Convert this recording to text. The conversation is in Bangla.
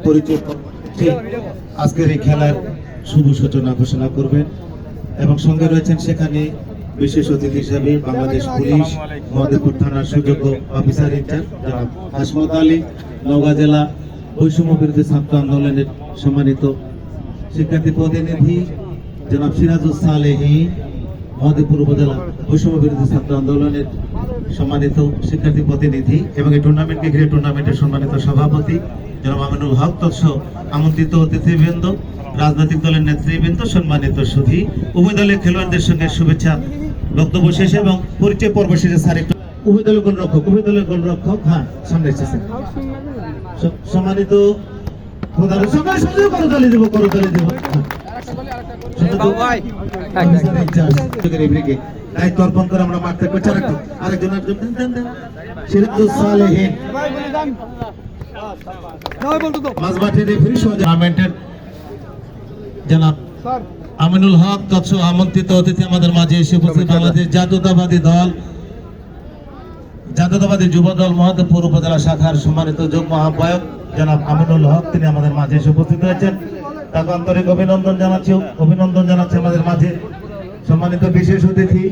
পরিচয় আজকের এই খেলার শুভ সূচনা ঘোষণা করবেন এবং সঙ্গে রয়েছেন সেখানে বিশেষ অতিথি হিসেবে বাংলাদেশ পুলিশ মহাদেবপুর থানার সুযোগ্য অফিসার ইনচার্জ জনাব হাসমত আলী, নওগাঁ জেলা বৈষম্য বিরোধী ছাত্র আন্দোলনের সম্মানিত শিক্ষার্থী প্রতিনিধি জনাব সিরাজুল সালেহী, মহাদেবপুর উপজেলা বৈষম্য বিরোধী ছাত্র আন্দোলনের সম্মানিত শিক্ষার্থী প্রতিনিধি এবং এই টুর্নামেন্টকে ঘিরে টুর্নামেন্টের সম্মানিত সভাপতি জনাব আমিনুল হক তৎসহ আমন্ত্রিত অতিথিবৃন্দ, রাজনৈতিক দলের নেতৃবৃন্দ, সম্মানিত সুধী, উভয় দলের খেলোয়াড়দের সঙ্গে শুভেচ্ছা বক্তব্য শেষে এবং পরিচয় পর্ব শেষে স্যার একটু উভয় দলের গোলরক্ষক হ্যাঁ সামনে এসেছেন সম্মানিত করতালি দেব দায়িত্ব অর্পণ করে আমরা মাঠে আরেকজন সিরাজুল সালেহীন জনাব আমিনুল হক তৎসহ আমন্ত্রিত অতিথি আমাদের মাঝে এসে উপস্থিত বাংলাদেশ জাতীয়তাবাদী যুব দল মহাদেবপুর উপজেলা শাখার সম্মানিত যুগ্ম আহ্বায়ক জনাব আমিনুল হক, তিনি আমাদের মাঝে এসে উপস্থিত হয়েছেন। তাকে আন্তরিক অভিনন্দন জানাচ্ছি আমাদের মাঝে সম্মানিত বিশেষ অতিথি